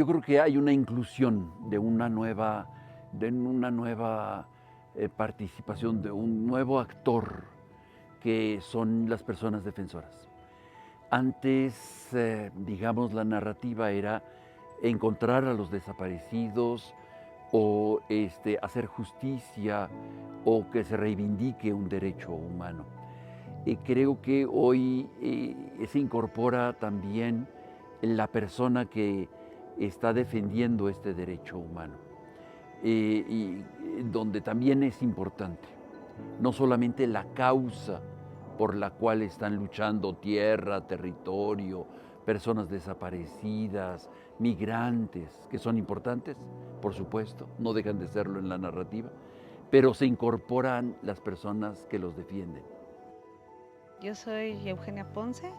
yo creo que hay una inclusión de una nueva participación, de un nuevo actor que son las personas defensoras. Antes, digamos, la narrativa era encontrar a los desaparecidos o hacer justicia o que se reivindique un derecho humano. Creo que hoy se incorpora también la persona que está defendiendo este derecho humano, y donde también es importante, no solamente la causa por la cual están luchando, tierra, territorio, personas desaparecidas, migrantes, que son importantes, por supuesto, no dejan de serlo en la narrativa, pero se incorporan las personas que los defienden. Yo soy Eugenia Ponce,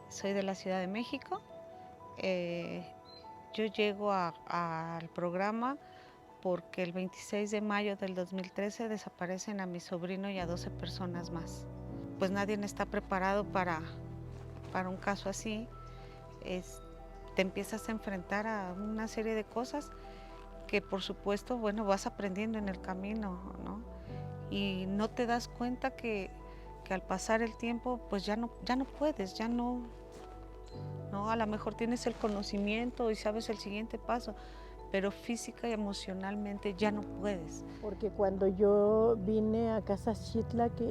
soy de la Ciudad de México. Yo llego al programa porque el 26 de mayo del 2013 desaparecen a mi sobrino y a 12 personas más. Pues nadie está preparado para un caso así. Te empiezas a enfrentar a una serie de cosas que por supuesto, bueno, vas aprendiendo en el camino, ¿no? Y no te das cuenta que al pasar el tiempo, pues ya no puedes, no, a lo mejor tienes el conocimiento y sabes el siguiente paso, pero física y emocionalmente ya no puedes. Porque cuando yo vine a Casa Xitla, que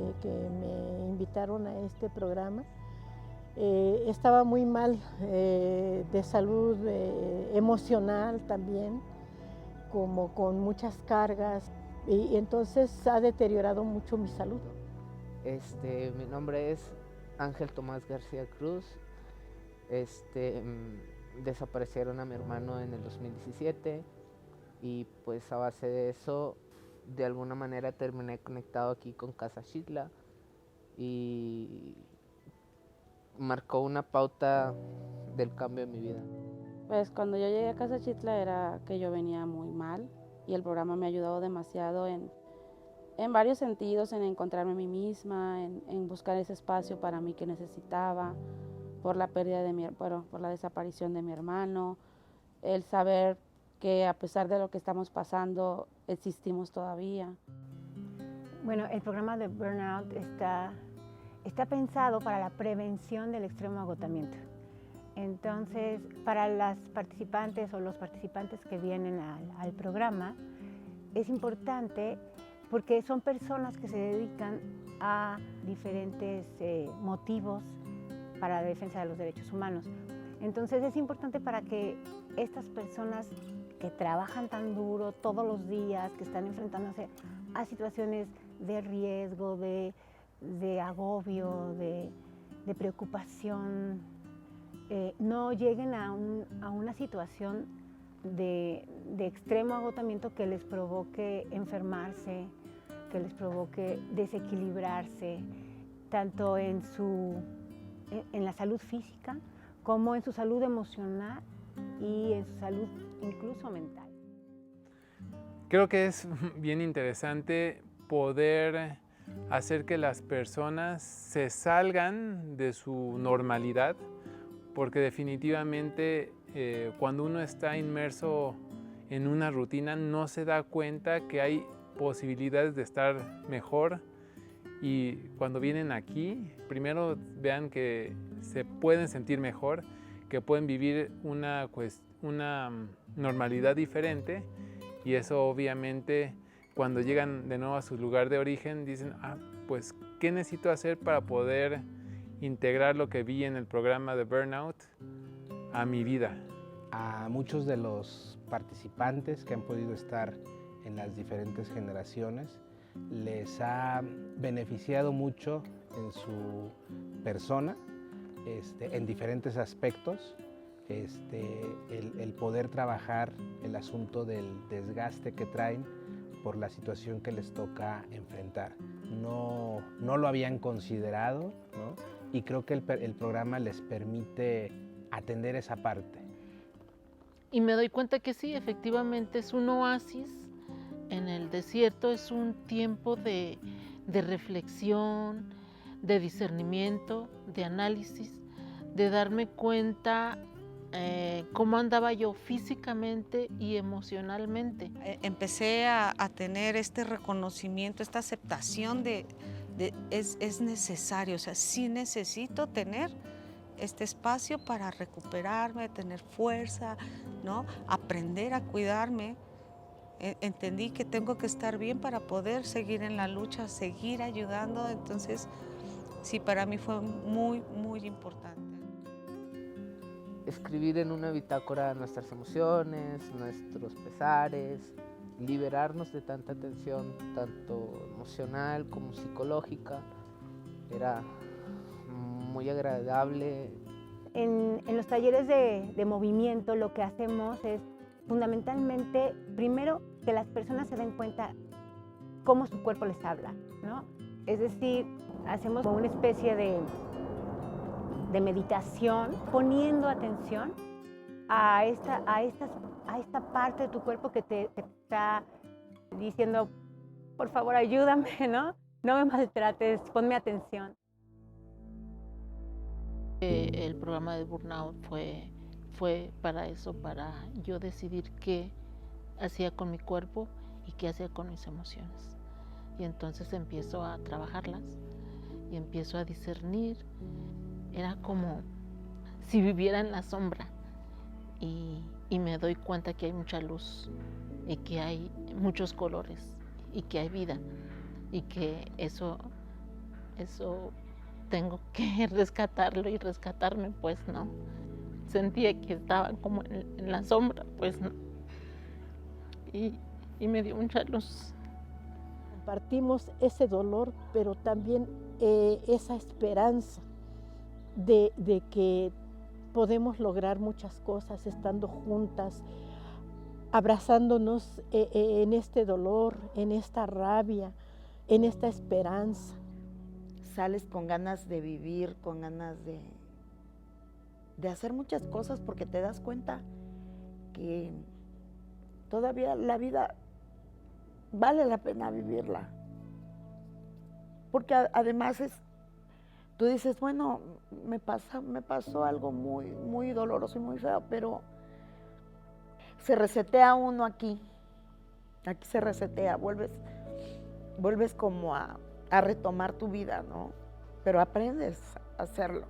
me invitaron a este programa, estaba muy mal de salud emocional también, como con muchas cargas, y entonces ha deteriorado mucho mi salud. Mi nombre es Ángel Tomás García Cruz. Desaparecieron a mi hermano en el 2017 y pues a base de eso de alguna manera terminé conectado aquí con Casa Xitla y marcó una pauta del cambio de mi vida. Pues cuando yo llegué a Casa Xitla era que yo venía muy mal y el programa me ha ayudado demasiado en varios sentidos, en encontrarme a mí misma, en buscar ese espacio para mí que necesitaba, por la pérdida por la desaparición de mi hermano, el saber que a pesar de lo que estamos pasando, existimos todavía. Bueno, el programa de Burnout está pensado para la prevención del extremo agotamiento. Entonces, para las participantes o los participantes que vienen al programa, es importante porque son personas que se dedican a diferentes motivos para la defensa de los derechos humanos. Entonces es importante para que estas personas que trabajan tan duro todos los días, que están enfrentándose a situaciones de riesgo, de agobio, de preocupación, no lleguen a una situación de extremo agotamiento que les provoque enfermarse, que les provoque desequilibrarse, tanto en la salud física como en su salud emocional y en su salud incluso mental. Creo que es bien interesante poder hacer que las personas se salgan de su normalidad, porque definitivamente cuando uno está inmerso en una rutina no se da cuenta que hay posibilidades de estar mejor, y cuando vienen aquí, primero vean que se pueden sentir mejor, que pueden vivir una normalidad diferente, y eso obviamente cuando llegan de nuevo a su lugar de origen dicen, pues ¿qué necesito hacer para poder integrar lo que vi en el programa de Burnout a mi vida? A muchos de los participantes que han podido estar en las diferentes generaciones les ha beneficiado mucho en su persona, en diferentes aspectos, el poder trabajar el asunto del desgaste que traen por la situación que les toca enfrentar. No lo habían considerado, ¿no? Y creo que el programa les permite atender esa parte. Y me doy cuenta que sí, efectivamente es un oasis en el desierto, es un tiempo de reflexión, de discernimiento, de análisis, de darme cuenta cómo andaba yo físicamente y emocionalmente. Empecé a tener este reconocimiento, esta aceptación es necesario, o sea, sí necesito tener este espacio para recuperarme, tener fuerza, ¿no? Aprender a cuidarme. Entendí que tengo que estar bien para poder seguir en la lucha, seguir ayudando. Entonces, sí, para mí fue muy, muy importante. Escribir en una bitácora nuestras emociones, nuestros pesares, liberarnos de tanta tensión, tanto emocional como psicológica, era muy agradable. En los talleres de movimiento lo que hacemos es fundamentalmente, primero, que las personas se den cuenta cómo su cuerpo les habla, ¿no? Es decir, hacemos como una especie de meditación, poniendo atención a esta parte de tu cuerpo que te está diciendo, por favor, ayúdame, ¿no? No me maltrates, ponme atención. El programa de Burnout fue para eso, para yo decidir qué hacía con mi cuerpo y qué hacía con mis emociones. Y entonces empiezo a trabajarlas y empiezo a discernir. Era como si viviera en la sombra y me doy cuenta que hay mucha luz y que hay muchos colores y que hay vida y que eso tengo que rescatarlo y rescatarme, pues no. Sentía que estaba como en la sombra, pues no. Y me dio mucha luz. Compartimos ese dolor, pero también esa esperanza de que podemos lograr muchas cosas estando juntas, abrazándonos en este dolor, en esta rabia, en esta esperanza. Sales con ganas de vivir, con ganas de hacer muchas cosas, porque te das cuenta que todavía la vida vale la pena vivirla. Porque además tú dices, bueno, me pasó algo muy, muy doloroso y muy feo, pero se resetea uno aquí se resetea, vuelves como a retomar tu vida, ¿no? Pero aprendes a hacerlo.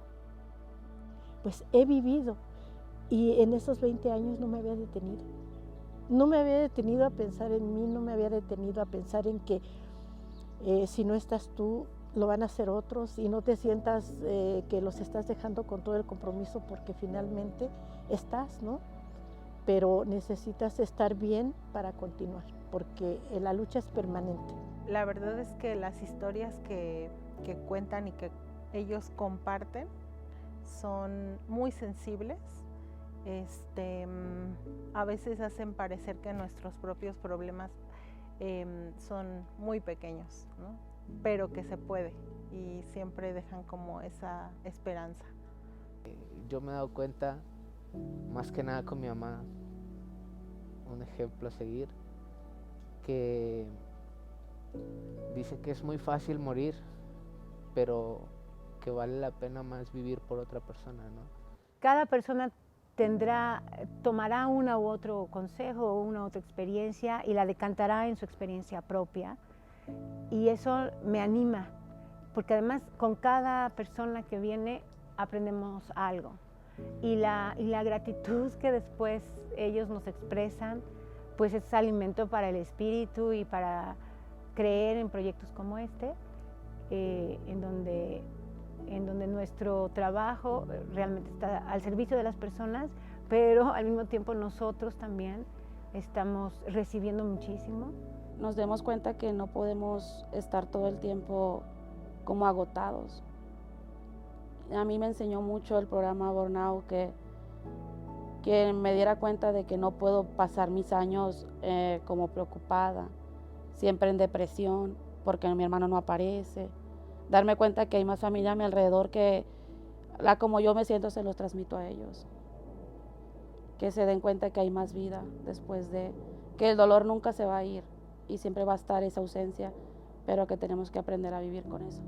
Pues he vivido y en esos 20 años no me había detenido. No me había detenido a pensar en mí, no me había detenido a pensar en que si no estás tú, lo van a hacer otros, y no te sientas que los estás dejando con todo el compromiso, porque finalmente estás, ¿no? Pero necesitas estar bien para continuar, porque la lucha es permanente. La verdad es que las historias que cuentan y que ellos comparten son muy sensibles. A veces hacen parecer que nuestros propios problemas son muy pequeños, ¿no? Pero que se puede, y siempre dejan como esa esperanza. Yo me he dado cuenta, más que nada con mi mamá, un ejemplo a seguir, que dice que es muy fácil morir, pero que vale la pena más vivir por otra persona, ¿no? Cada persona tomará una u otro consejo o una u otra experiencia y la decantará en su experiencia propia, y eso me anima, porque además con cada persona que viene aprendemos algo, y la gratitud que después ellos nos expresan, pues es alimento para el espíritu y para creer en proyectos como este, en donde nuestro trabajo realmente está al servicio de las personas, pero al mismo tiempo nosotros también estamos recibiendo muchísimo. Nos demos cuenta que no podemos estar todo el tiempo como agotados. A mí me enseñó mucho el programa Burnout que me diera cuenta de que no puedo pasar mis años como preocupada, siempre en depresión, porque mi hermano no aparece. Darme cuenta que hay más familia a mi alrededor, que como yo me siento se los transmito a ellos. Que se den cuenta que hay más vida después de, que el dolor nunca se va a ir y siempre va a estar esa ausencia, pero que tenemos que aprender a vivir con eso.